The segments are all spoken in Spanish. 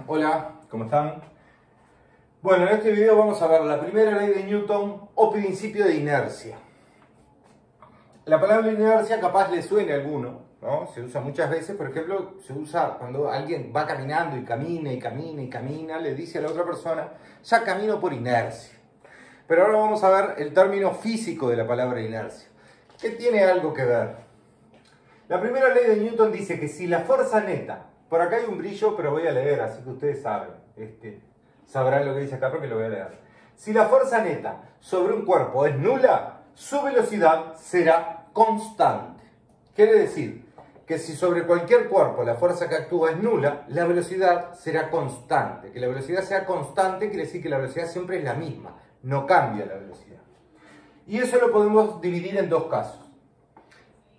Hola, ¿cómo están? Bueno, en este video vamos a ver la primera ley de Newton o principio de inercia. La palabra inercia capaz le suene a alguno, ¿no? Se usa muchas veces, por ejemplo, se usa cuando alguien va caminando y camina y camina y camina, le dice a la otra persona, ya camino por inercia. Pero ahora vamos a ver el término físico de la palabra inercia, que tiene algo que ver. La primera ley de Newton dice que si la fuerza neta, por acá hay un brillo, pero voy a leer, así que ustedes saben, sabrán lo que dice acá porque lo voy a leer. Si la fuerza neta sobre un cuerpo es nula, su velocidad será constante. Quiere decir que si sobre cualquier cuerpo la fuerza que actúa es nula, la velocidad será constante. Que la velocidad sea constante quiere decir que la velocidad siempre es la misma, no cambia la velocidad. Y eso lo podemos dividir en dos casos.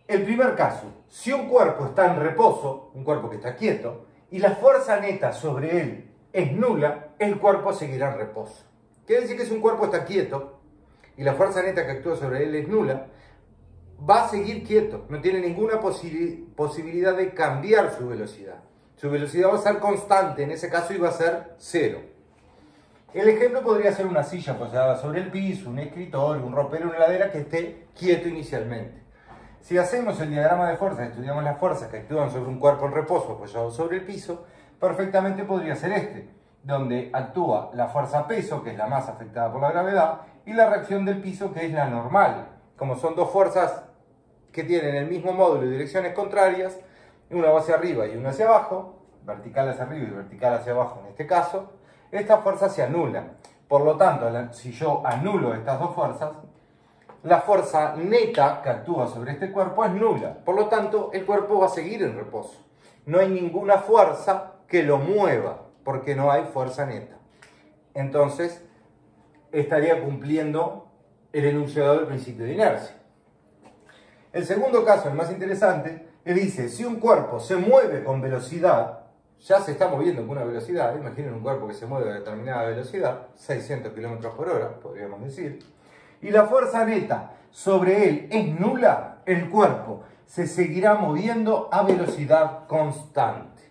El primer caso, si un cuerpo está en reposo, un cuerpo que está quieto, y la fuerza neta sobre él es nula, el cuerpo seguirá en reposo. Quiere decir que si un cuerpo está quieto y la fuerza neta que actúa sobre él es nula, va a seguir quieto, no tiene ninguna posibilidad de cambiar su velocidad. Su velocidad va a ser constante, en ese caso iba a ser cero. El ejemplo podría ser una silla apoyada sobre el piso, un escritorio, un ropero, una heladera que esté quieto inicialmente. Si hacemos el diagrama de fuerzas, estudiamos las fuerzas que actúan sobre un cuerpo en reposo apoyado sobre el piso, perfectamente podría ser donde actúa la fuerza peso, que es la más afectada por la gravedad, y la reacción del piso, que es la normal. Como son dos fuerzas que tienen el mismo módulo y direcciones contrarias, una va hacia arriba y una hacia abajo, vertical hacia arriba y vertical hacia abajo en este caso, estas fuerzas se anulan. Por lo tanto, si yo anulo estas dos fuerzas, la fuerza neta que actúa sobre este cuerpo es nula. Por lo tanto, el cuerpo va a seguir en reposo. No hay ninguna fuerza que lo mueva, porque no hay fuerza neta. Entonces, estaría cumpliendo el enunciado del principio de inercia. El segundo caso, el más interesante, dice, si un cuerpo se mueve con velocidad, ya se está moviendo con una velocidad, imaginen un cuerpo que se mueve a determinada velocidad, 600 km por hora, podríamos decir, y la fuerza neta sobre él es nula, el cuerpo se seguirá moviendo a velocidad constante.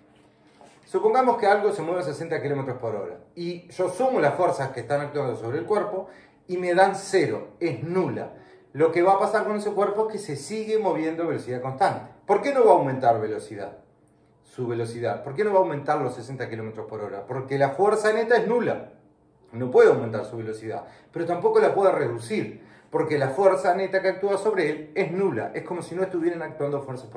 Supongamos que algo se mueve a 60 km por hora y yo sumo las fuerzas que están actuando sobre el cuerpo y me dan cero, es nula. Lo que va a pasar con ese cuerpo es que se sigue moviendo a velocidad constante. ¿Por qué no va a aumentar velocidad? Su velocidad. ¿Por qué no va a aumentar los 60 km por hora? Porque la fuerza neta es nula. No puede aumentar su velocidad, pero tampoco la puede reducir, porque la fuerza neta que actúa sobre él es nula. Es como si no estuvieran actuando fuerzas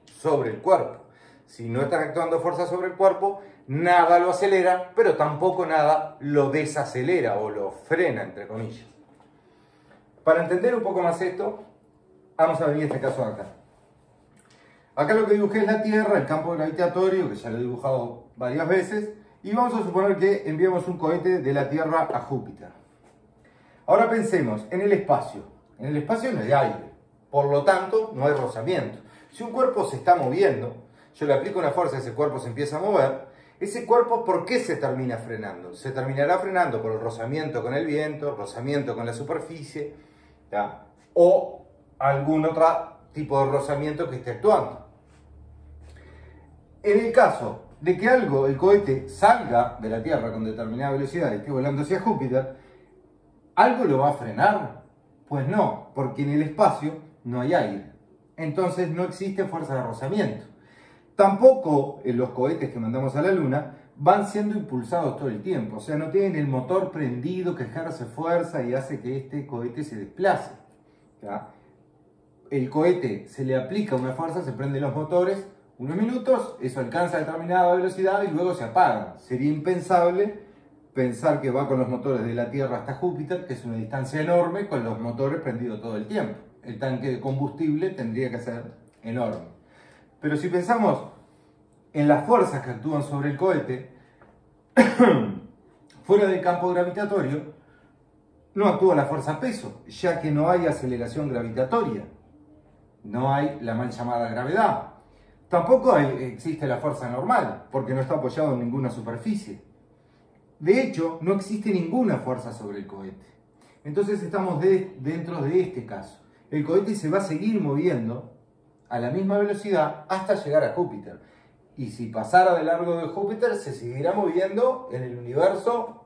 sobre el cuerpo. Si no están actuando fuerzas sobre el cuerpo, nada lo acelera, pero tampoco nada lo desacelera o lo frena, entre comillas. Para entender un poco más esto, vamos a venir a este caso de acá. Acá lo que dibujé es la Tierra, el campo gravitatorio, que ya lo he dibujado varias veces, y vamos a suponer que enviamos un cohete de la Tierra a Júpiter. Ahora pensemos en el espacio. En el espacio no hay aire, por lo tanto no hay rozamiento. Si un cuerpo se está moviendo, yo le aplico una fuerza, ese cuerpo se empieza a mover, ese cuerpo ¿por qué se termina frenando? Se terminará frenando por el rozamiento con el viento, rozamiento con la superficie, ¿ya? O algún otro tipo de rozamiento que esté actuando. En el caso de que el cohete salga de la Tierra con determinada velocidad y esté volando hacia Júpiter, ¿algo lo va a frenar? Pues no, porque en el espacio no hay aire. Entonces no existe fuerza de rozamiento. Tampoco los cohetes que mandamos a la Luna van siendo impulsados todo el tiempo. O sea, no tienen el motor prendido que ejerce fuerza y hace que este cohete se desplace. ¿Ya? El cohete se le aplica una fuerza, se prenden los motores, unos minutos, eso alcanza determinada velocidad y luego se apaga. Sería impensable pensar que va con los motores de la Tierra hasta Júpiter, que es una distancia enorme, con los motores prendidos todo el tiempo. El tanque de combustible tendría que ser enorme. Pero si pensamos en las fuerzas que actúan sobre el cohete, fuera del campo gravitatorio, no actúa la fuerza peso, ya que no hay aceleración gravitatoria. No hay la mal llamada gravedad. Tampoco existe la fuerza normal, porque no está apoyado en ninguna superficie. De hecho, no existe ninguna fuerza sobre el cohete. Entonces estamos dentro de este caso. El cohete se va a seguir moviendo a la misma velocidad hasta llegar a Júpiter. y si pasara de largo de Júpiter se seguirá moviendo en el universo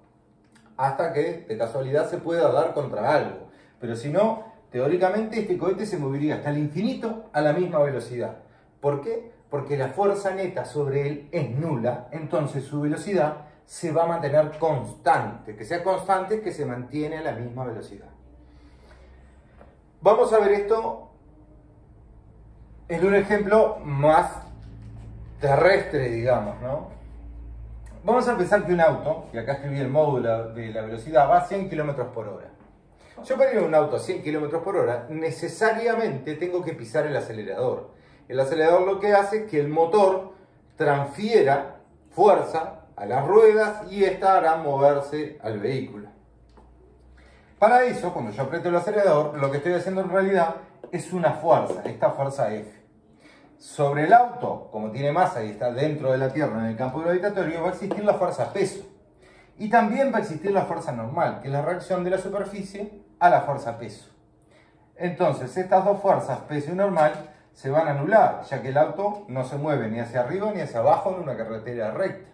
hasta que de casualidad se pueda dar contra algo. Pero si no, teóricamente este cohete se movería hasta el infinito a la misma velocidad. ¿Por qué? Porque la fuerza neta sobre él es nula, entonces su velocidad se va a mantener constante. Que sea constante, que se mantiene a la misma velocidad. Vamos a ver esto en un ejemplo más terrestre, digamos, ¿no? Vamos a pensar que un auto, y acá escribí el módulo de la velocidad, va a 100 km por hora. Yo para ir en un auto a 100 km por hora, necesariamente tengo que pisar el acelerador. El acelerador lo que hace es que el motor transfiera fuerza a las ruedas y esta hará moverse al vehículo. Para eso, cuando yo aprieto el acelerador, lo que estoy haciendo en realidad es una fuerza, esta fuerza F. Sobre el auto, como tiene masa y está dentro de la Tierra en el campo gravitatorio, va a existir la fuerza peso. Y también va a existir la fuerza normal, que es la reacción de la superficie a la fuerza peso. Entonces, estas dos fuerzas, peso y normal, se van a anular, ya que el auto no se mueve ni hacia arriba ni hacia abajo en una carretera recta.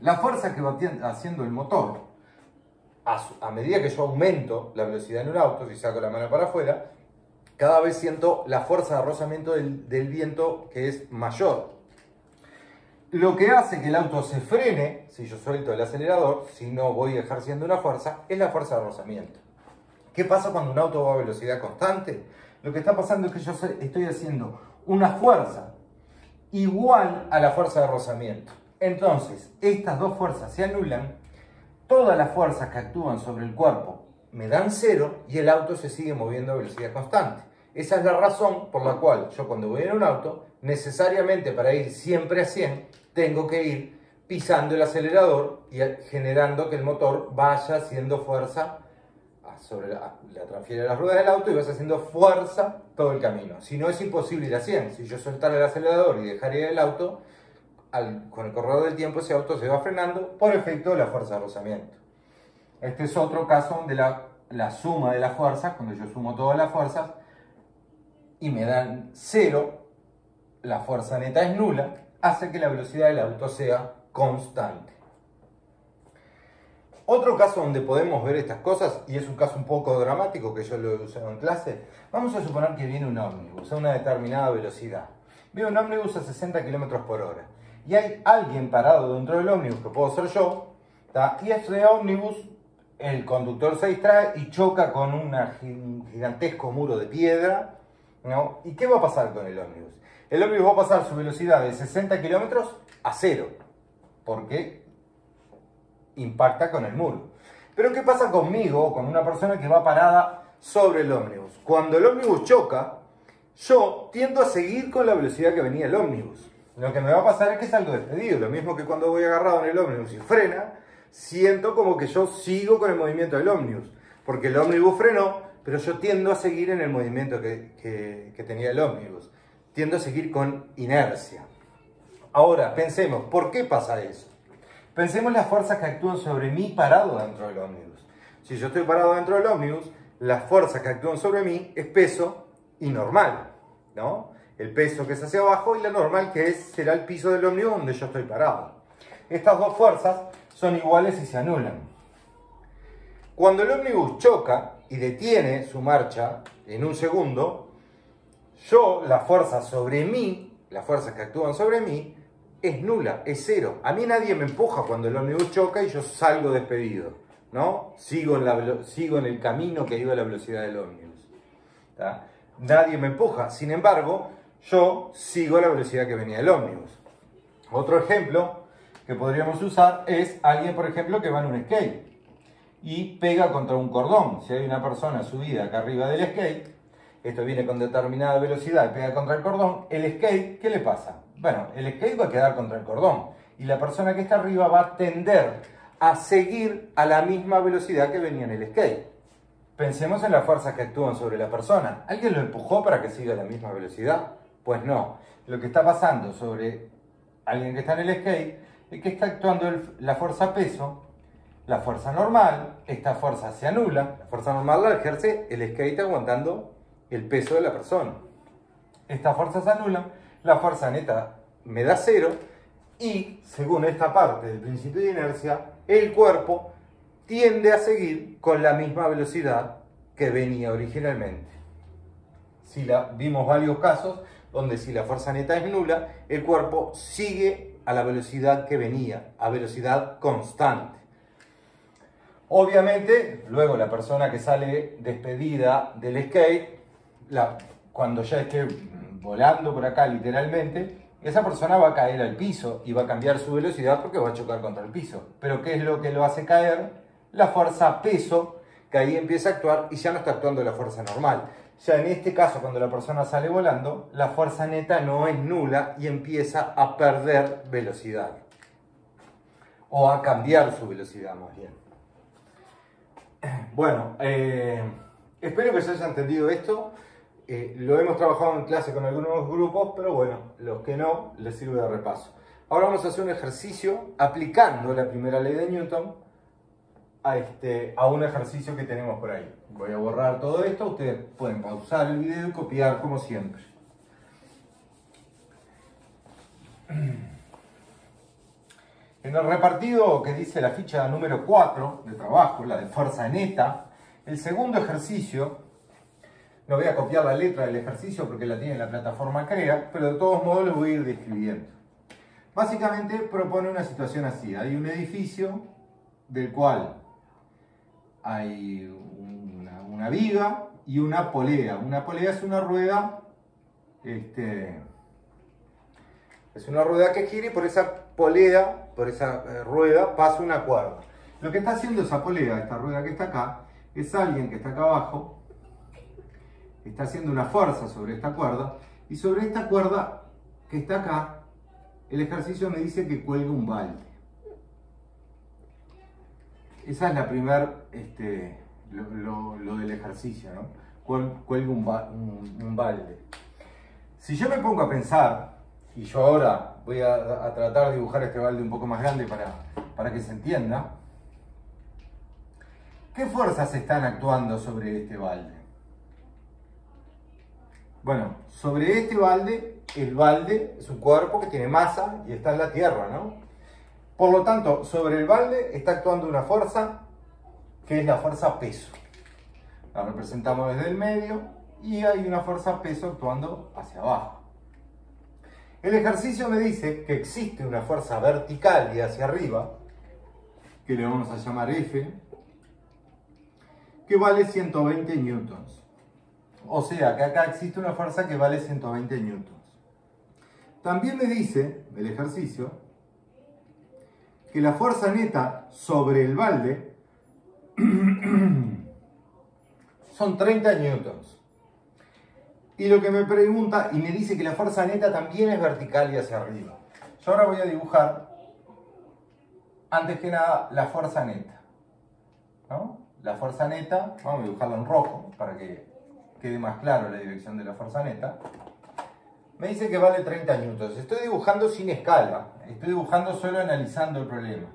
La fuerza que va haciendo el motor, a medida que yo aumento la velocidad en un auto, si saco la mano para afuera, cada vez siento la fuerza de rozamiento del viento que es mayor. Lo que hace que el auto se frene, si yo suelto el acelerador, si no voy ejerciendo una fuerza, es la fuerza de rozamiento. ¿Qué pasa cuando un auto va a velocidad constante? Lo que está pasando es que yo estoy haciendo una fuerza igual a la fuerza de rozamiento. Entonces, estas dos fuerzas se anulan, todas las fuerzas que actúan sobre el cuerpo me dan cero y el auto se sigue moviendo a velocidad constante. Esa es la razón por la cual yo cuando voy en un auto, necesariamente para ir siempre a 100, tengo que ir pisando el acelerador y generando que el motor vaya haciendo fuerza sobre la transfiere a las ruedas del auto y vas haciendo fuerza todo el camino. Si no, es imposible ir a 100. Si yo soltara el acelerador y dejaría el auto, con el correr del tiempo ese auto se va frenando por efecto de la fuerza de rozamiento. Este es otro caso donde la suma de las fuerzas, cuando yo sumo todas las fuerzas y me dan cero, la fuerza neta es nula, hace que la velocidad del auto sea constante. Otro caso donde podemos ver estas cosas, y es un caso un poco dramático que yo lo he usado en clase, vamos a suponer que viene un ómnibus a una determinada velocidad. Viene un ómnibus a 60 km por hora y hay alguien parado dentro del ómnibus, que puedo ser yo, ¿tá? Y este ómnibus, el conductor se distrae y choca con un gigantesco muro de piedra, ¿no? ¿Y qué va a pasar con el ómnibus? El ómnibus va a pasar su velocidad de 60 km a 0, porque impacta con el muro. Pero ¿qué pasa conmigo, con una persona que va parada sobre el ómnibus? Cuando el ómnibus choca, yo tiendo a seguir con la velocidad que venía el ómnibus. Lo que me va a pasar es que salgo despedido. Lo mismo que cuando voy agarrado en el ómnibus y frena, siento como que yo sigo con el movimiento del ómnibus. Porque el ómnibus frenó, pero yo tiendo a seguir en el movimiento que tenía el ómnibus. Tiendo a seguir con inercia. Ahora, pensemos, ¿por qué pasa eso? Pensemos las fuerzas que actúan sobre mí parado dentro del ómnibus. Si yo estoy parado dentro del ómnibus, las fuerzas que actúan sobre mí es peso y normal, ¿no? El peso que es hacia abajo y la normal que será el piso del ómnibus donde yo estoy parado. Estas dos fuerzas son iguales y se anulan. Cuando el ómnibus choca y detiene su marcha en un segundo, la fuerza sobre mí, las fuerzas que actúan sobre mí, es nula, es cero. A mí nadie me empuja cuando el ómnibus choca y yo salgo despedido, ¿no? Sigo en el camino que iba a la velocidad del ómnibus, ¿tá? Nadie me empuja. Sin embargo, yo sigo a la velocidad que venía el ómnibus. Otro ejemplo que podríamos usar es alguien, por ejemplo, que va en un skate y pega contra un cordón. Si hay una persona subida acá arriba del skate, esto viene con determinada velocidad y pega contra el cordón, el skate, ¿qué le pasa? Bueno, el skate va a quedar contra el cordón y la persona que está arriba va a tender a seguir a la misma velocidad que venía en el skate. Pensemos en las fuerzas que actúan sobre la persona. ¿Alguien lo empujó para que siga a la misma velocidad? Pues no. Lo que está pasando sobre alguien que está en el skate es que está actuando la fuerza peso, la fuerza normal, esta fuerza se anula, la fuerza normal la ejerce el skate aguantando el peso de la persona. Esta fuerza se anula, la fuerza neta me da 0 y, según esta parte del principio de inercia, el cuerpo tiende a seguir con la misma velocidad que venía originalmente. Vimos varios casos donde si la fuerza neta es nula, el cuerpo sigue a la velocidad que venía, a velocidad constante. Obviamente, luego la persona que sale despedida del skate, cuando ya esté volando por acá literalmente, esa persona va a caer al piso y va a cambiar su velocidad porque va a chocar contra el piso. Pero ¿qué es lo que lo hace caer? La fuerza peso, que ahí empieza a actuar y ya no está actuando la fuerza normal. Ya en este caso, cuando la persona sale volando, la fuerza neta no es nula y empieza a perder velocidad. O a cambiar su velocidad más bien. Bueno, espero que se haya entendido esto. Lo hemos trabajado en clase con algunos grupos, pero bueno, los que no, les sirve de repaso. Ahora vamos a hacer un ejercicio aplicando la primera ley de Newton a un ejercicio que tenemos por ahí. Voy a borrar todo esto, ustedes pueden pausar el video y copiar como siempre. En el repartido que dice la ficha número 4 de trabajo, la de fuerza neta, el segundo ejercicio, no voy a copiar la letra del ejercicio porque la tiene en la plataforma CREA, pero de todos modos lo voy a ir describiendo. Básicamente propone una situación así: hay un edificio del cual hay una viga y una polea. Una polea es una rueda, es una rueda que gira y por esa polea, por esa rueda pasa una cuerda. Lo que está haciendo esa polea, esta rueda que está acá, es alguien que está acá abajo, está haciendo una fuerza sobre esta cuerda, y sobre esta cuerda que está acá, el ejercicio me dice que cuelgue un balde. Esa es la primera, lo del ejercicio, ¿no? Cuelgue un balde. Si yo me pongo a pensar, y yo ahora voy a tratar de dibujar este balde un poco más grande para que se entienda, ¿qué fuerzas están actuando sobre este balde? Bueno, sobre este balde, el balde es un cuerpo que tiene masa y está en la tierra, ¿no? Por lo tanto, sobre el balde está actuando una fuerza que es la fuerza peso. La representamos desde el medio y hay una fuerza peso actuando hacia abajo. El ejercicio me dice que existe una fuerza vertical y hacia arriba, que le vamos a llamar F, que vale 120 newtons. O sea que acá existe una fuerza que vale 120 newtons. También me dice el ejercicio que la fuerza neta sobre el balde son 30 newtons. Y lo que me pregunta, y me dice que la fuerza neta también es vertical y hacia arriba. Yo ahora voy a dibujar, antes que nada, la fuerza neta, ¿no? La fuerza neta, vamos a dibujarla en rojo para que quede más claro la dirección de la fuerza neta. Me dice que vale 30 newtons. Estoy dibujando sin escala, estoy dibujando solo analizando el problema.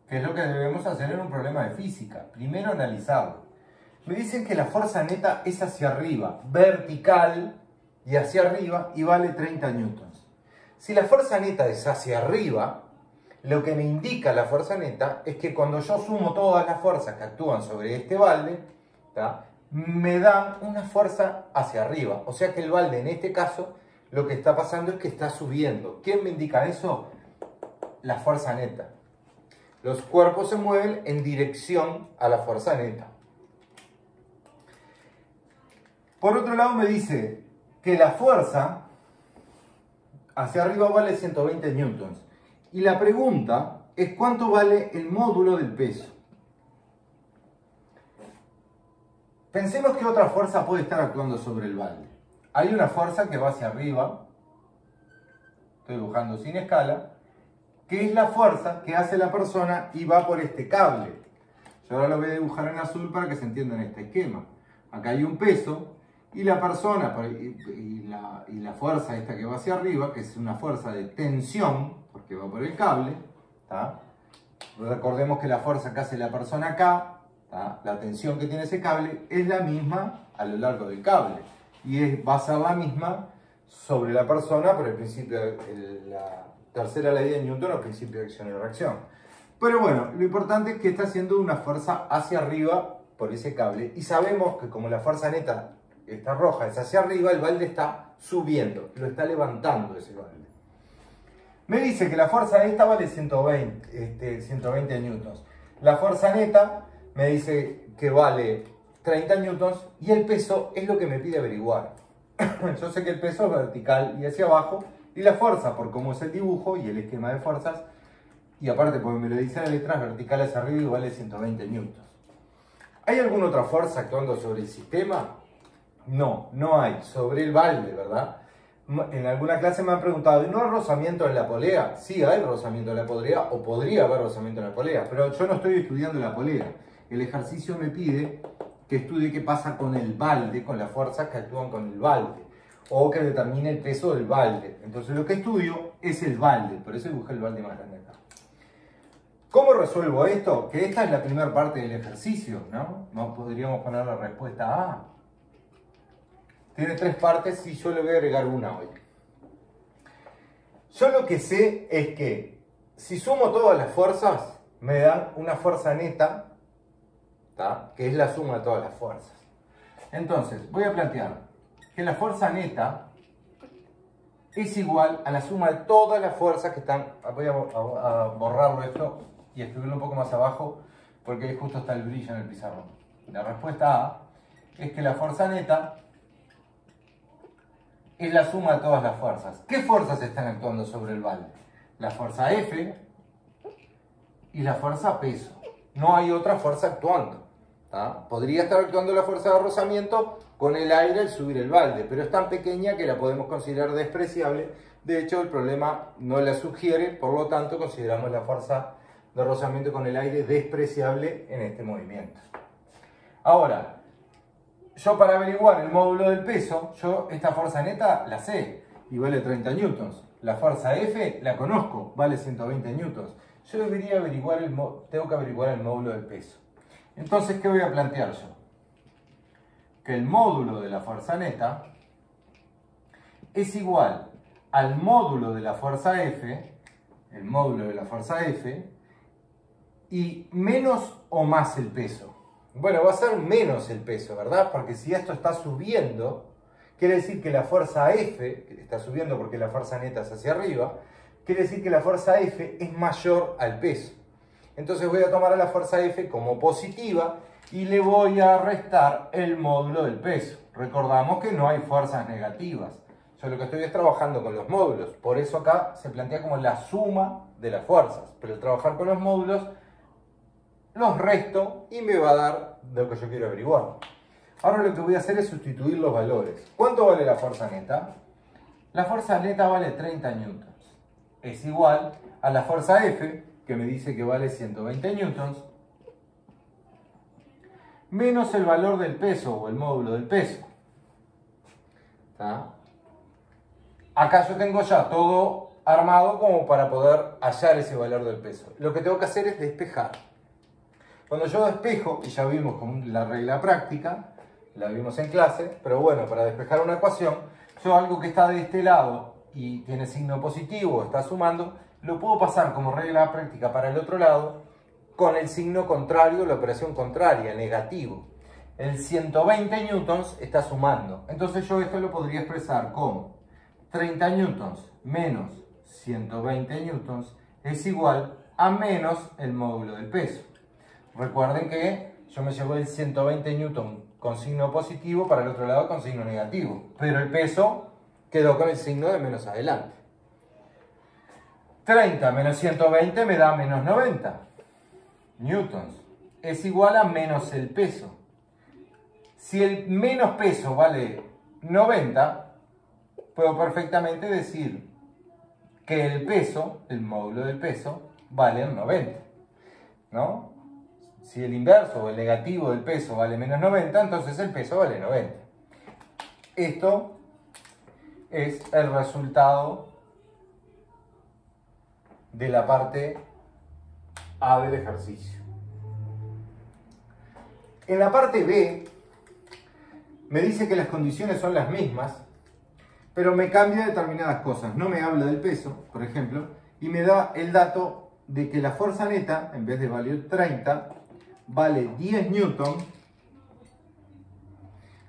Que es lo que debemos hacer en un problema de física. Primero analizarlo. Me dicen que la fuerza neta es hacia arriba, vertical y hacia arriba, y vale 30 newtons. Si la fuerza neta es hacia arriba, lo que me indica la fuerza neta es que cuando yo sumo todas las fuerzas que actúan sobre este balde, ¿tá?, me dan una fuerza hacia arriba. O sea que el balde en este caso lo que está pasando es que está subiendo. ¿Quién me indica eso? La fuerza neta. Los cuerpos se mueven en dirección a la fuerza neta. Por otro lado me dice que la fuerza hacia arriba vale 120 newtons. Y la pregunta es cuánto vale el módulo del peso. Pensemos que otra fuerza puede estar actuando sobre el balde. Hay una fuerza que va hacia arriba, estoy dibujando sin escala, que es la fuerza que hace la persona y va por este cable. Yo ahora lo voy a dibujar en azul para que se entienda en este esquema. Acá hay un peso y la persona y la fuerza esta que va hacia arriba, que es una fuerza de tensión, porque va por el cable, ¿tá? Recordemos que la fuerza que hace la persona acá, ¿tá?, la tensión que tiene ese cable, es la misma a lo largo del cable. Y va a ser la misma sobre la persona por el principio, la tercera ley de Newton o principio de acción y reacción. Pero bueno, lo importante es que está haciendo una fuerza hacia arriba por ese cable y sabemos que como la fuerza neta está roja, es hacia arriba, el balde está subiendo, lo está levantando ese balde. Me dice que la fuerza esta vale 120 newtons. La fuerza neta me dice que vale 30 newtons y el peso es lo que me pide averiguar. Yo sé que el peso es vertical y hacia abajo y la fuerza, por cómo es el dibujo y el esquema de fuerzas, y aparte porque me lo dice la letra, es vertical hacia arriba y vale 120 newtons. ¿Hay alguna otra fuerza actuando sobre el sistema? No, no hay. Sobre el balde, ¿verdad? En alguna clase me han preguntado, ¿y no hay rozamiento en la polea? Sí, hay rozamiento en la polea, o podría haber rozamiento en la polea, pero yo no estoy estudiando la polea. El ejercicio me pide que estudie qué pasa con el balde, con las fuerzas que actúan con el balde, o que determine el peso del balde. Entonces lo que estudio es el balde, por eso dibujé el balde más grande acá. ¿Cómo resuelvo esto? Que esta es la primera parte del ejercicio, ¿no? No podríamos poner la respuesta A. Tiene 3 partes y yo le voy a agregar una hoy. Yo lo que sé es que si sumo todas las fuerzas, me dan una fuerza neta, ¿tá? Que es la suma de todas las fuerzas. Entonces, voy a plantear que la fuerza neta es igual a la suma de todas las fuerzas que están... Voy a borrarlo esto y escribirlo un poco más abajo porque ahí justo está el brillo en el pizarrón. La respuesta A es que la fuerza neta es la suma de todas las fuerzas. ¿Qué fuerzas están actuando sobre el balde? La fuerza F y la fuerza peso. No hay otra fuerza actuando. ¿Tá? Podría estar actuando la fuerza de rozamiento con el aire al subir el balde, pero es tan pequeña que la podemos considerar despreciable. De hecho, el problema no la sugiere, por lo tanto, consideramos la fuerza de rozamiento con el aire despreciable en este movimiento. Ahora, yo para averiguar el módulo del peso, esta fuerza neta la sé y vale 30 newtons. La fuerza F la conozco, vale 120 newtons. Yo debería tengo que averiguar el módulo del peso. Entonces, ¿qué voy a plantear yo? Que el módulo de la fuerza neta es igual al módulo de la fuerza F, el módulo de la fuerza F, y menos o más el peso. Bueno, va a ser menos el peso, ¿verdad? Porque si esto está subiendo, quiere decir que la fuerza F, que está subiendo porque la fuerza neta es hacia arriba, quiere decir que la fuerza F es mayor al peso. Entonces voy a tomar a la fuerza F como positiva y le voy a restar el módulo del peso. Recordamos que no hay fuerzas negativas. Yo lo que estoy es trabajando con los módulos. Por eso acá se plantea como la suma de las fuerzas. Pero al trabajar con los módulos, los resto y me va a dar lo que yo quiero averiguar. Ahora lo que voy a hacer es sustituir los valores. ¿Cuánto vale la fuerza neta? La fuerza neta vale 30 newtons. Es igual a la fuerza F, que me dice que vale 120 newtons, menos el valor del peso o el módulo del peso. ¿Tá? Acá yo tengo ya todo armado como para poder hallar ese valor del peso. Lo que tengo que hacer es despejar. Cuando yo despejo, y ya vimos con la regla práctica, la vimos en clase, pero bueno, para despejar una ecuación, yo algo que está de este lado y tiene signo positivo, está sumando, lo puedo pasar como regla práctica para el otro lado con el signo contrario, la operación contraria, negativo. El 120 newtons está sumando. Entonces yo esto lo podría expresar como 30 newtons menos 120 newtons es igual a menos el módulo del peso. Recuerden que yo me llevo el 120 newtons con signo positivo para el otro lado con signo negativo. Pero el peso quedó con el signo de menos adelante. 30 menos 120 me da menos 90 newtons. Es igual a menos el peso. Si el menos peso vale 90, puedo perfectamente decir que el peso, el módulo del peso, vale 90. ¿No? Si el inverso o el negativo del peso vale menos 90, entonces el peso vale 90. Esto es el resultado de la parte A del ejercicio. En la parte B me dice que las condiciones son las mismas, pero me cambia determinadas cosas. No me habla del peso, por ejemplo, y me da el dato de que la fuerza neta, en vez de valer 30, vale 10 newton.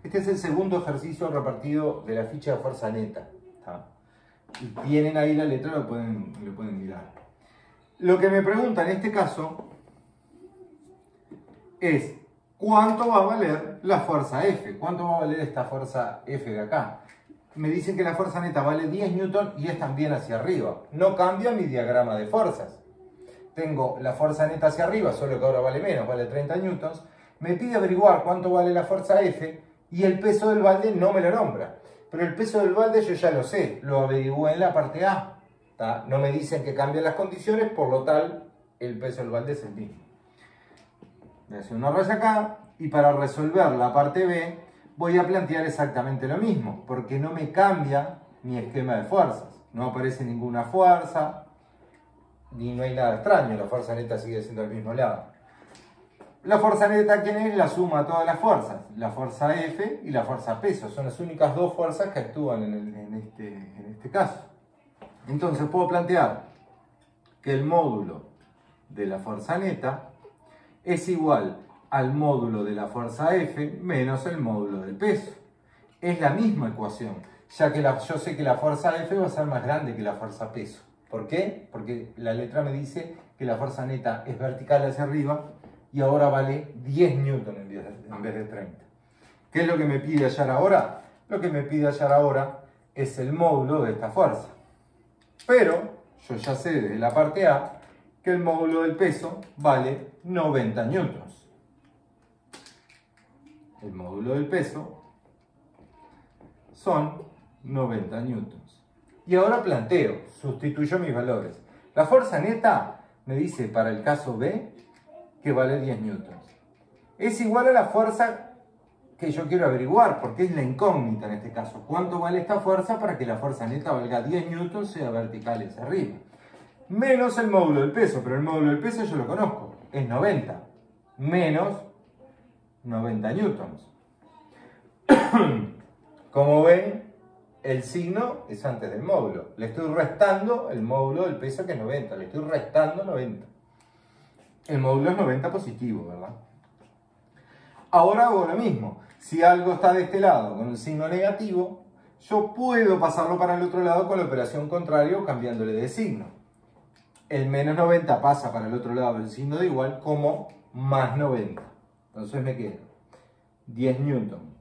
Este es el segundo ejercicio repartido de la ficha de fuerza neta. ¿Está? Y tienen ahí la letra, lo pueden mirar. Lo que me pregunta en este caso es ¿cuánto va a valer la fuerza F? ¿Cuánto va a valer esta fuerza F de acá? Me dicen que la fuerza neta vale 10 newton y es también hacia arriba. No cambia mi diagrama de fuerzas. Tengo la fuerza neta hacia arriba, solo que ahora vale menos, vale 30 newtons. Me pide averiguar cuánto vale la fuerza F y el peso del balde no me lo nombra. Pero el peso del balde yo ya lo sé, lo averigué en la parte A. ¿Tá? No me dicen que cambien las condiciones, por lo tal, el peso del balde es el mismo. Voy a hacer una raya acá y para resolver la parte B voy a plantear exactamente lo mismo, porque no me cambia mi esquema de fuerzas. No aparece ninguna fuerza, ni no hay nada extraño, la fuerza neta sigue siendo al mismo lado. La fuerza neta, ¿quién es? La suma de todas las fuerzas. La fuerza F y la fuerza peso. Son las únicas dos fuerzas que actúan en este caso. Entonces puedo plantear que el módulo de la fuerza neta es igual al módulo de la fuerza F menos el módulo del peso. Es la misma ecuación, ya que yo sé que la fuerza F va a ser más grande que la fuerza peso. ¿Por qué? Porque la letra me dice que la fuerza neta es vertical hacia arriba y ahora vale 10 newton en vez de 30. ¿Qué es lo que me pide hallar ahora? Lo que me pide hallar ahora es el módulo de esta fuerza. Pero yo ya sé desde la parte A que el módulo del peso vale 90 newtons. El módulo del peso son 90 newtons. Y ahora planteo, sustituyo mis valores. La fuerza neta me dice para el caso B que vale 10 newtons. Es igual a la fuerza que yo quiero averiguar, porque es la incógnita en este caso. ¿Cuánto vale esta fuerza para que la fuerza neta valga 10 newtons, sea vertical hacia arriba? Menos el módulo del peso, pero el módulo del peso yo lo conozco, es 90, menos 90 newtons. Como ven, el signo es antes del módulo. Le estoy restando el módulo del peso que es 90, le estoy restando 90. El módulo es 90 positivo, ¿verdad? Ahora hago lo mismo. Si algo está de este lado con el signo negativo, yo puedo pasarlo para el otro lado con la operación contrario cambiándole de signo. El menos 90 pasa para el otro lado del signo de igual como más 90. Entonces me queda 10 newton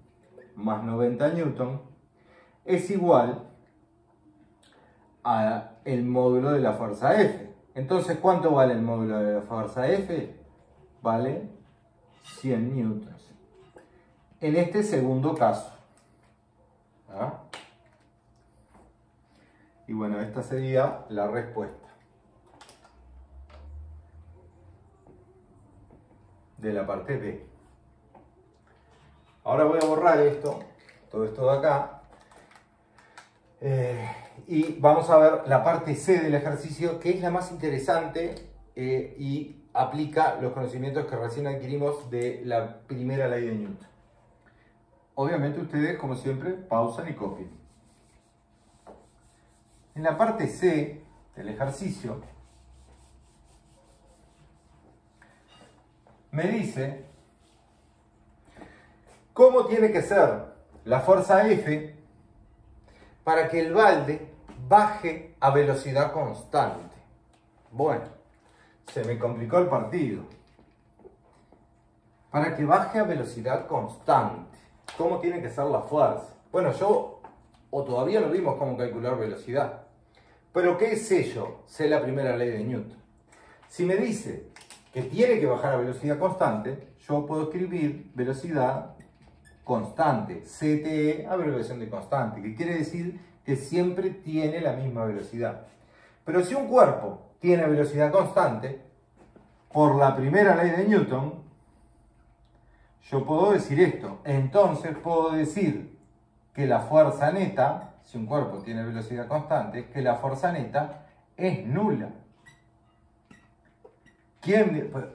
más 90 newton es igual a el módulo de la fuerza F. Entonces, ¿cuánto vale el módulo de la fuerza F? Vale 100 newtons. En este segundo caso. ¿Ah? Y bueno, esta sería la respuesta de la parte B. Ahora voy a borrar todo esto de acá. Y vamos a ver la parte C del ejercicio, que es la más interesante y aplica los conocimientos que recién adquirimos de la primera ley de Newton. Obviamente ustedes, como siempre, pausan y copian. En la parte C del ejercicio me dice cómo tiene que ser la fuerza F para que el balde baje a velocidad constante. Bueno, se me complicó el partido. Para que baje a velocidad constante, ¿cómo tiene que ser la fuerza? Bueno, todavía no vimos cómo calcular velocidad. Pero ¿qué sé yo? Sé la primera ley de Newton. Si me dice que tiene que bajar a velocidad constante, yo puedo escribir velocidad constante, CTE, abreviación de constante, que quiere decir que siempre tiene la misma velocidad. Pero si un cuerpo tiene velocidad constante, por la primera ley de Newton, yo puedo decir esto. Entonces puedo decir que la fuerza neta, si un cuerpo tiene velocidad constante, que la fuerza neta es nula.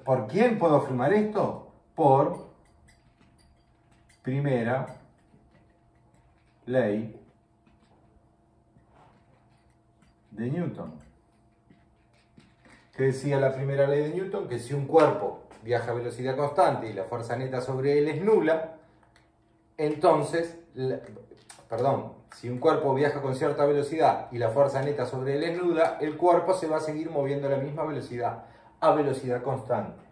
¿Por quién puedo afirmar esto? Por primera ley de Newton. ¿Qué decía la primera ley de Newton? Que si un cuerpo viaja a velocidad constante y la fuerza neta sobre él es nula, entonces, si un cuerpo viaja con cierta velocidad y la fuerza neta sobre él es nula, el cuerpo se va a seguir moviendo a la misma velocidad, a velocidad constante.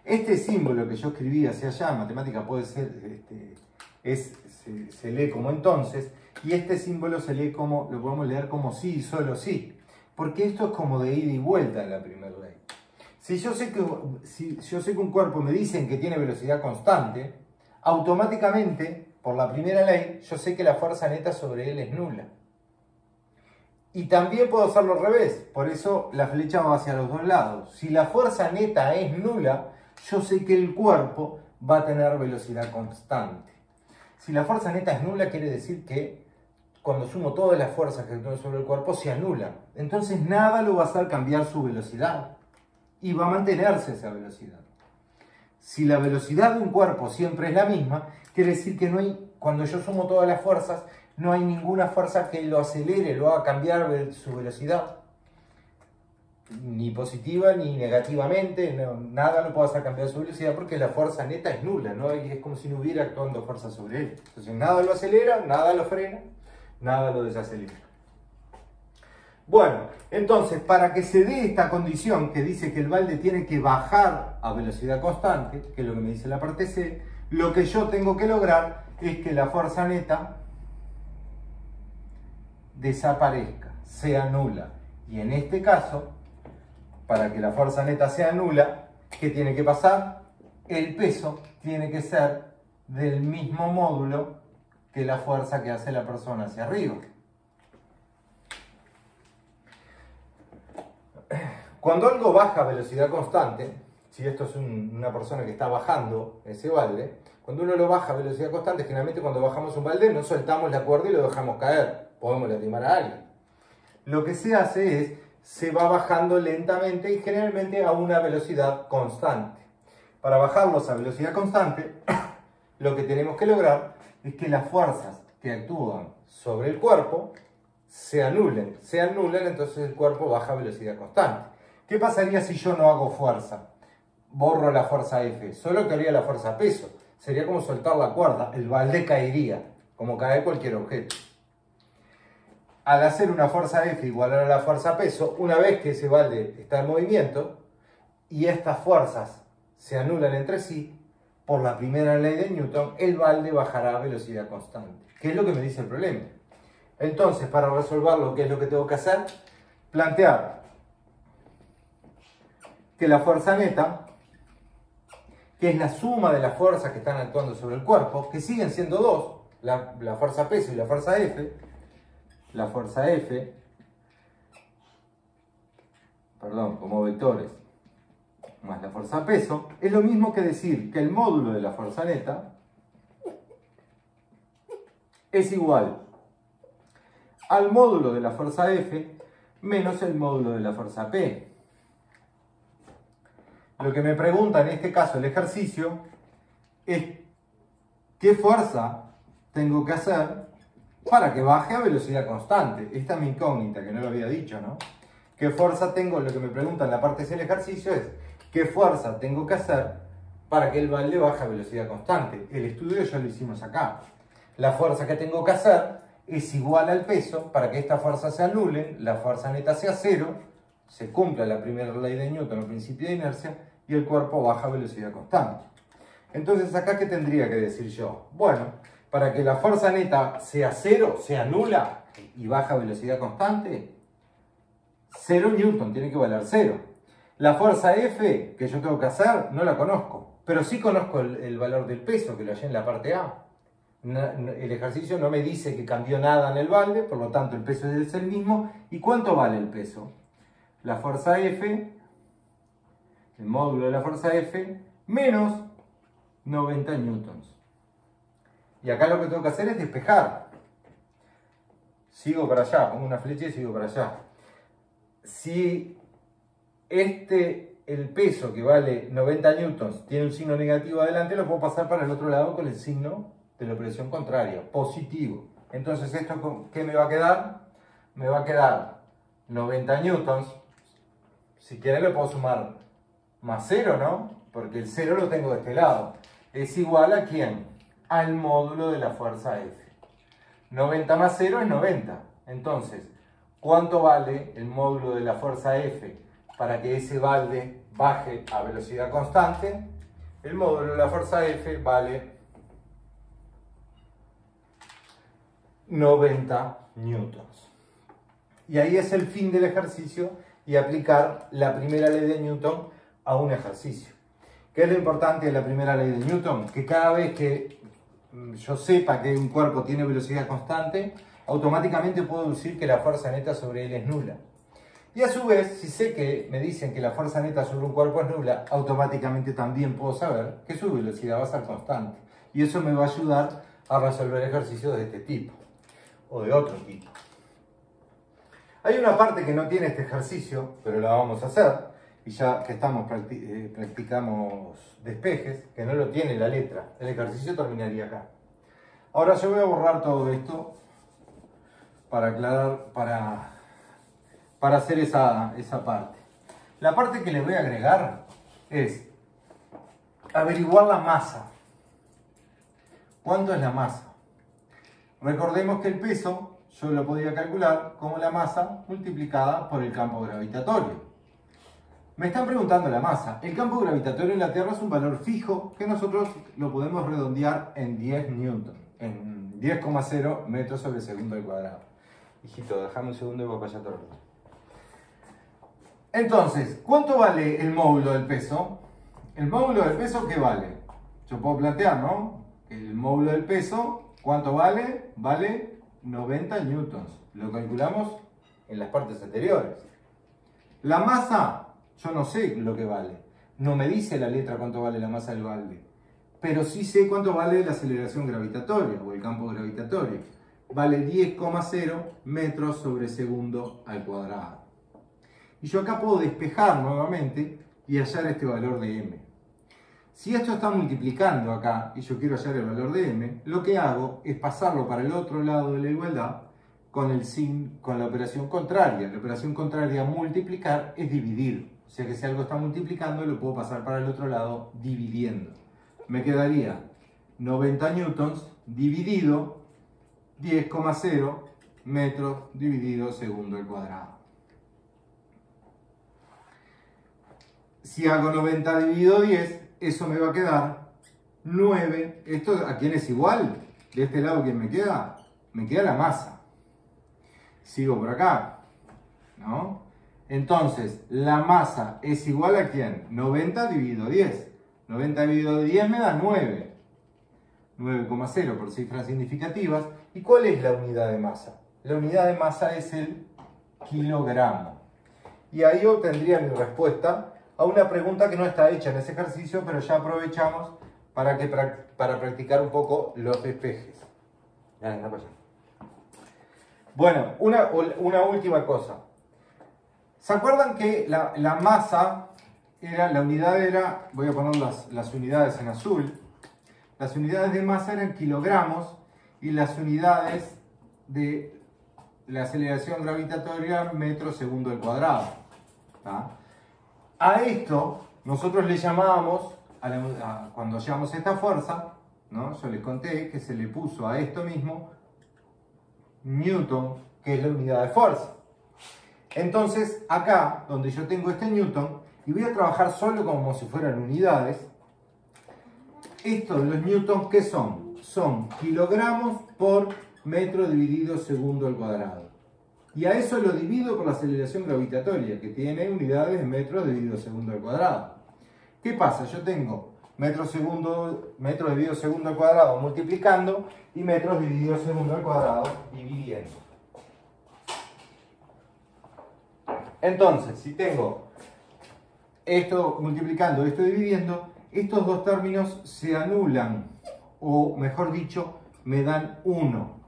Este símbolo que yo escribí hacia allá, en matemática puede ser, se lee como entonces, y este símbolo se lee como, lo podemos leer como sí y solo sí, porque esto es como de ida y vuelta en la primera ley. Si yo sé que un cuerpo me dicen que tiene velocidad constante, automáticamente, por la primera ley, yo sé que la fuerza neta sobre él es nula. Y también puedo hacerlo al revés, por eso la flecha va hacia los dos lados. Si la fuerza neta es nula, yo sé que el cuerpo va a tener velocidad constante. Si la fuerza neta es nula, quiere decir que cuando sumo todas las fuerzas que tengo sobre el cuerpo, se anulan. Entonces nada lo va a hacer cambiar su velocidad. Y va a mantenerse esa velocidad. Si la velocidad de un cuerpo siempre es la misma, quiere decir que no hay, cuando yo sumo todas las fuerzas, no hay ninguna fuerza que lo acelere, lo haga cambiar su velocidad. Ni positiva ni negativamente, nada lo puede hacer cambiar su velocidad porque la fuerza neta es nula, ¿no? Y es como si no hubiera actuando fuerza sobre él. Entonces nada lo acelera, nada lo frena, nada lo desacelera. Bueno, entonces para que se dé esta condición que dice que el balde tiene que bajar a velocidad constante, que es lo que me dice la parte C, lo que yo tengo que lograr es que la fuerza neta desaparezca, sea nula. Y en este caso, para que la fuerza neta sea nula, ¿qué tiene que pasar? El peso tiene que ser del mismo módulo que la fuerza que hace la persona hacia arriba. Cuando algo baja a velocidad constante, si esto es una persona que está bajando ese balde, cuando uno lo baja a velocidad constante, generalmente cuando bajamos un balde no soltamos la cuerda y lo dejamos caer, podemos lastimar a alguien. Lo que se hace es, se va bajando lentamente y generalmente a una velocidad constante. Para bajarlos a velocidad constante, lo que tenemos que lograr es que las fuerzas que actúan sobre el cuerpo se anulen. Se anulan, entonces el cuerpo baja a velocidad constante. ¿Qué pasaría si yo no hago fuerza? Borro la fuerza F. Solo quedaría la fuerza peso. Sería como soltar la cuerda. El balde caería, como cae cualquier objeto. Al hacer una fuerza F igual a la fuerza peso, una vez que ese balde está en movimiento y estas fuerzas se anulan entre sí, por la primera ley de Newton, el balde bajará a velocidad constante. ¿Qué es lo que me dice el problema? Entonces, para resolverlo, ¿qué es lo que tengo que hacer? Plantear que la fuerza neta, que es la suma de las fuerzas que están actuando sobre el cuerpo, que siguen siendo dos, la fuerza peso y la fuerza F, como vectores, más la fuerza peso, es lo mismo que decir que el módulo de la fuerza neta es igual al módulo de la fuerza F menos el módulo de la fuerza P. Lo que me pregunta en este caso el ejercicio es ¿qué fuerza tengo que hacer para que baje a velocidad constante? Esta es mi incógnita, que no lo había dicho, ¿no? ¿Qué fuerza tengo? Lo que me pregunta en la parte C del ejercicio es ¿qué fuerza tengo que hacer para que el balde baje a velocidad constante? El estudio ya lo hicimos acá. La fuerza que tengo que hacer es igual al peso para que esta fuerza se anule, la fuerza neta sea cero, se cumpla la primera ley de Newton, el principio de inercia, y el cuerpo baja a velocidad constante. Entonces, ¿acá qué tendría que decir yo? Bueno, para que la fuerza neta sea cero, sea nula y baja a velocidad constante, 0 Newton, tiene que valer 0. La fuerza F que yo tengo que hacer no la conozco, pero sí conozco el valor del peso, que lo hallé en la parte A. El ejercicio no me dice que cambió nada en el balde, por lo tanto el peso es el mismo. ¿Y cuánto vale el peso? La fuerza F, el módulo de la fuerza F, menos 90 newtons. Y acá lo que tengo que hacer es despejar. Sigo para allá, pongo una flecha y sigo para allá. Si el peso que vale 90 newtons tiene un signo negativo adelante, lo puedo pasar para el otro lado con el signo de la operación contraria, positivo. Entonces, ¿esto qué me va a quedar? me va a quedar 90 newtons. Si quieren le puedo sumar más 0, ¿no? Porque el 0 lo tengo de este lado. Es igual a ¿quién? Al módulo de la fuerza F. 90 más 0 es 90. Entonces, ¿cuánto vale el módulo de la fuerza F para que ese balde baje a velocidad constante? El módulo de la fuerza F vale 90 newtons. Y ahí es el fin del ejercicio y aplicar la primera ley de Newton a un ejercicio. ¿Qué es lo importante de la primera ley de Newton? Que cada vez que yo sepa que un cuerpo tiene velocidad constante, automáticamente puedo decir que la fuerza neta sobre él es nula. Y a su vez, si sé que me dicen que la fuerza neta sobre un cuerpo es nula, automáticamente también puedo saber que su velocidad va a ser constante. Y eso me va a ayudar a resolver ejercicios de este tipo o de otro tipo. Hay una parte que no tiene este ejercicio, pero la vamos a hacer, y ya que estamos practicamos despejes, que no lo tiene la letra. El ejercicio terminaría acá. Ahora yo voy a borrar todo esto para aclarar, para hacer esa parte. La parte que le voy a agregar es averiguar la masa. ¿Cuánto es la masa? Recordemos que el peso yo lo podía calcular como la masa multiplicada por el campo gravitatorio. Me están preguntando la masa. El campo gravitatorio en la Tierra es un valor fijo que nosotros lo podemos redondear en 10 newton, en 10,0 metros sobre segundo al cuadrado. Hijito, déjame un segundo y voy para allá todo. Entonces, ¿cuánto vale el módulo del peso? ¿El módulo del peso qué vale? Yo puedo plantear, ¿no? El módulo del peso, ¿cuánto vale? Vale 90 newtons. Lo calculamos en las partes anteriores. La masa, yo no sé lo que vale. No me dice la letra cuánto vale la masa del balde. Pero sí sé cuánto vale la aceleración gravitatoria o el campo gravitatorio. Vale 10,0 metros sobre segundo al cuadrado. Y yo acá puedo despejar nuevamente y hallar este valor de m. Si esto está multiplicando acá y yo quiero hallar el valor de m, lo que hago es pasarlo para el otro lado de la igualdad con la operación contraria. La operación contraria a multiplicar es dividir. O sea que si algo está multiplicando lo puedo pasar para el otro lado dividiendo. Me quedaría 90 newtons dividido 10,0 metros dividido segundo al cuadrado. Si hago 90 dividido 10, eso me va a quedar 9. ¿Esto a quién es igual? De este lado, ¿quién me queda? Me queda la masa. Sigo por acá, ¿no? Entonces, la masa es igual a ¿quién? 90 dividido 10. 90 dividido 10 me da 9. 9,0 por cifras significativas. ¿Y cuál es la unidad de masa? La unidad de masa es el kilogramo. Y ahí obtendría mi respuesta a una pregunta que no está hecha en ese ejercicio, pero ya aprovechamos para practicar un poco los despejes. Bueno, una última cosa. ¿Se acuerdan que la masa la unidad era, voy a poner las unidades en azul, las unidades de masa eran kilogramos y las unidades de la aceleración gravitatoria metros segundo al cuadrado? ¿Tá? A esto nosotros le llamábamos, cuando hallamos esta fuerza, ¿no? Yo les conté que se le puso a esto mismo Newton, que es la unidad de fuerza. Entonces acá, donde yo tengo este Newton, y voy a trabajar solo como si fueran unidades, estos los Newtons, ¿qué son? Son kilogramos por metro dividido segundo al cuadrado. Y a eso lo divido por la aceleración gravitatoria, que tiene unidades de metros dividido segundo al cuadrado. ¿Qué pasa? Yo tengo metros dividido segundo al cuadrado multiplicando y metros dividido segundo al cuadrado dividiendo. Entonces, si tengo esto multiplicando, esto dividiendo, estos dos términos se anulan, o mejor dicho, me dan 1.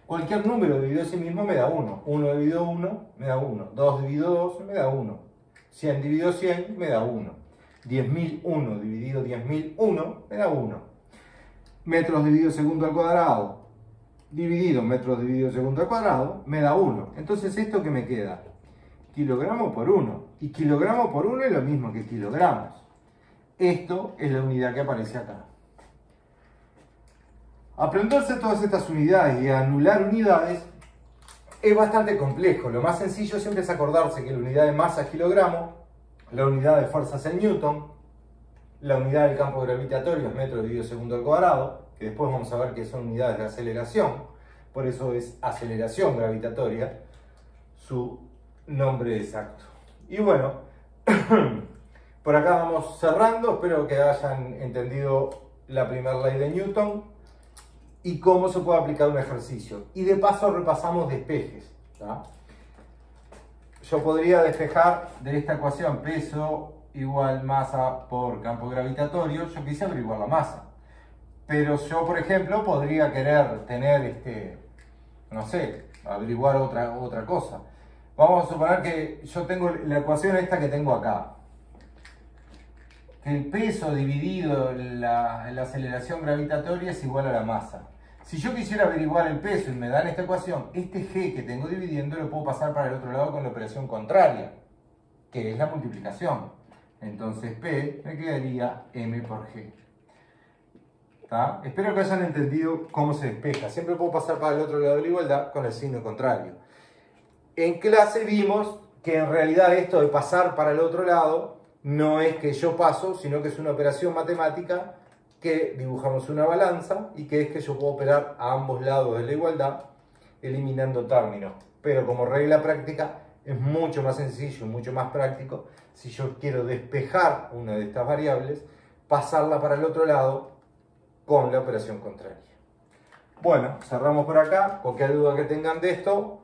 Cualquier número dividido a sí mismo me da 1. 1 dividido 1 me da 1. 2 dividido 2 me da 1. 100 dividido 100 me da 1. 10.001 dividido 10.001 me da 1. Metros dividido segundo al cuadrado dividido metros dividido segundo al cuadrado me da 1. Entonces, ¿esto qué me queda? Kilogramo por 1. Y kilogramo por 1 es lo mismo que kilogramos. Esto es la unidad que aparece acá. Aprenderse todas estas unidades y anular unidades es bastante complejo. Lo más sencillo siempre es acordarse que la unidad de masa es kilogramo, la unidad de fuerza es el newton, la unidad del campo gravitatorio es metro dividido segundo al cuadrado, que después vamos a ver que son unidades de aceleración, por eso es aceleración gravitatoria, su nombre exacto. Y bueno, por acá vamos cerrando, espero que hayan entendido la primera ley de Newton y cómo se puede aplicar un ejercicio. Y de paso repasamos despejes, ¿tá? Yo podría despejar de esta ecuación peso igual masa por campo gravitatorio, yo quise averiguar la masa. Pero yo, por ejemplo, podría querer tener, no sé, averiguar otra cosa. Vamos a suponer que yo tengo la ecuación esta que tengo acá. Que el peso dividido en la aceleración gravitatoria es igual a la masa. Si yo quisiera averiguar el peso y me dan esta ecuación, este g que tengo dividiendo lo puedo pasar para el otro lado con la operación contraria, que es la multiplicación. Entonces P me quedaría M por G. ¿Tá? Espero que hayan entendido cómo se despeja. Siempre puedo pasar para el otro lado de la igualdad con el signo contrario. En clase vimos que en realidad esto de pasar para el otro lado no es que yo paso, sino que es una operación matemática que dibujamos una balanza y que es que yo puedo operar a ambos lados de la igualdad eliminando términos. Pero como regla práctica es mucho más sencillo, mucho más práctico si yo quiero despejar una de estas variables, pasarla para el otro lado con la operación contraria. Bueno, cerramos por acá. Cualquier duda que tengan de esto,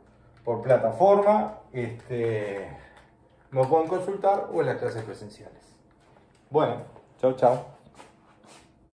por plataforma, me pueden consultar o en las clases presenciales. Bueno, chao, chao.